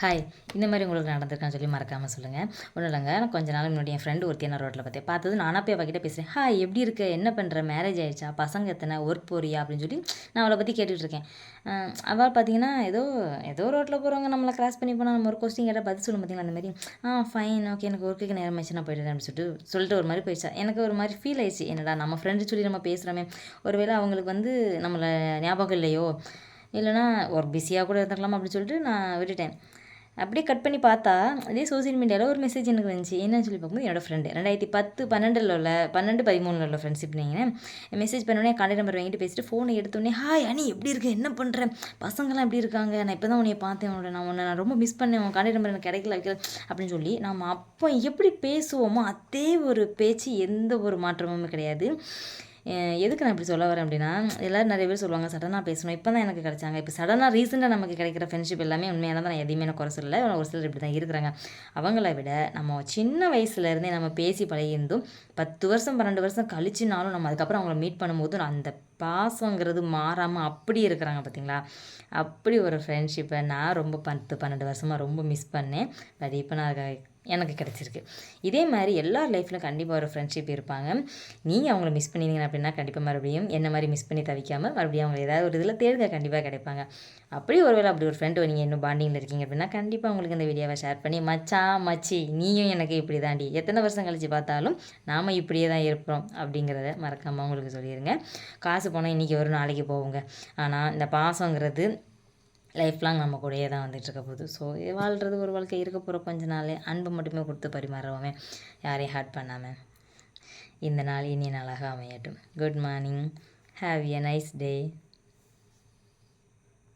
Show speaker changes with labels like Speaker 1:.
Speaker 1: Hi. இந்த மாதிரி உங்களுக்கு நடந்திருக்கான்னு சொல்லி மறக்காமல் சொல்லுங்கள். ஒன்றும் இல்லைங்க, நான் கொஞ்ச நாள் முன்னாடி என் ஃப்ரெண்டு ஒருத்தி நான் ரோட்டில் பார்த்தது நானாக போய் அவகிட்ட பேசுகிறேன். ஹாய், எப்படி இருக்க, என்ன பண்ணுற, மேரேஜ் ஆயிடுச்சா, பசங்க எத்தனை, ஒர்க் போறியா அப்படின்னு சொல்லி நான் அவளை பற்றி கேட்டுட்ருக்கேன். அவள் பார்த்தீங்கன்னா ஏதோ ஏதோ ரோட்டில் போகிறவங்க நம்மளை கிராஸ் பண்ணி போனால் நம்ம ஒரு கொஸ்டின் கேட்டால் பதில் சொல்லும் பார்த்தீங்களா, அந்த மாதிரி ஃபைன், ஓகே, எனக்கு ஒர்க்குக்கு நேரம் ஆயிடுச்சு, நான் போயிடுறேன் அப்படின்னு சொல்லிட்டு ஒரு மாதிரி போயிடுச்சா. எனக்கு ஒரு மாதிரி ஃபீல் ஆயிடுச்சு, என்னடா நம்ம ஃப்ரெண்டு சொல்லி நம்ம பேசுகிறோமே, ஒருவேளை அவங்களுக்கு நம்மளை ஞாபகம் இல்லையோ, இல்லைனா ஒரு பிஸியாக கூட இருந்துக்கலாமா அப்படின்னு சொல்லிட்டு நான் விட்டுட்டேன். அப்படியே கட் பண்ணி பார்த்தா அதே சோசியல் மீடியாவில் ஒரு மெசேஜ் எனக்கு வந்துச்சு. என்னன்னு சொல்லி பார்க்கும்போது என்னோடய ஃப்ரெண்டு 2010-12 உள்ள 12-13 உள்ள ஃப்ரெண்ட்ஷிப். நீங்கள் மெசேஜ் பண்ணோடனே கான்டாக்ட் நம்பர் வாங்கிட்டு பேசிட்டு ஃபோனை எடுத்தோடனே, ஹாய் அனி, எப்படி இருக்கு, என்ன பண்ணுறேன், பசங்களாம் எப்படி இருக்காங்க, நான் இப்போ தான் உன்னை பார்த்தேன், நான் ரொம்ப மிஸ் பண்ணேன், உன் கான்டாக்ட் நம்பர் எனக்கு கிடைக்கல அப்படின்னு சொல்லி நம்ம அப்போ எப்படி பேசுவோமோ அதே ஒரு பேச்சு, எந்த ஒரு மாற்றமும் கிடையாது. எதுக்கு நான் இப்படி சொல்ல வரேன் அப்படின்னா, எல்லோரும் நிறைய பேர் சொல்லுவாங்க சடனாக பேசணும், இப்போ தான் எனக்கு கிடைச்சாங்க. இப்போ சடனாக ரீசெண்டாக நமக்கு கிடைக்கிற ஃப்ரெண்ட்ஷிப் எல்லாமே உண்மையான தான், நான் எதையுமே நான் குறை சொல்லலை. ஒரு சிலர் இப்படி தான் இருக்கிறாங்க. அவங்கள விட நம்ம சின்ன வயசுலேருந்தே நம்ம பேசி பழகியிருந்தும் 10 வருஷம் 12 வருஷம் கழிச்சுனாலும் நம்ம அதுக்கப்புறம் அவங்கள மீட் பண்ணும்போது அந்த பாசங்கிறது மாறாமல் அப்படி இருக்கிறாங்க பார்த்தீங்களா. அப்படி ஒரு ஃப்ரெண்ட்ஷிப்பை நான் ரொம்ப 10-12 வருஷமாக ரொம்ப மிஸ் பண்ணேன். பட் இப்போ நான் எனக்கு கிடச்சிருக்கு. இதே மாதிரி எல்லார் லைஃப்லையும் கண்டிப்பாக ஒரு ஃப்ரெண்ட்ஷிப் இருப்பாங்க. நீங்கள் அவங்கள மிஸ் பண்ணிங்க அப்படின்னா கண்டிப்பாக மறுபடியும் என்ன மாதிரி மிஸ் பண்ணி தவிக்காமல் மறுபடியும் அவங்க ஏதாவது ஒரு இதில் தேடுங்க, கண்டிப்பாக கிடைப்பாங்க. அப்படி ஒருவேளை அப்படி ஒரு ஃப்ரெண்டு நீங்கள் இன்னும் பாண்டிங்கில் இருக்கீங்க அப்படின்னா கண்டிப்பாக உங்களுக்கு இந்த வீடியோவை ஷேர் பண்ணி, மச்சான் மச்சி நீயும் எனக்கு இப்படி தாண்டி, எத்தனை வருஷம் கழித்து பார்த்தாலும் நாம் இப்படியே தான் இருப்போம் அப்படிங்கிறத மறக்காமல் அவங்களுக்கு சொல்லிடுங்க. காசு போனால் இன்றைக்கி ஒரு நாளைக்கு போவோங்க, ஆனால் இந்த பாசங்கிறது லைஃப் லாங் நம்ம கூடயே தான் வந்துட்டுருக்க போகுது. ஸோ வாழ்கிறது ஒரு வாழ்க்கை, இருக்க போகிற கொஞ்ச நாள் அன்பு மட்டுமே கொடுத்து பரிமாறுவோமே, யாரையும் ஹர்ட் பண்ணாமல். இந்த நாள் இனிய நாளாக அமையட்டும். Good morning, have a nice day.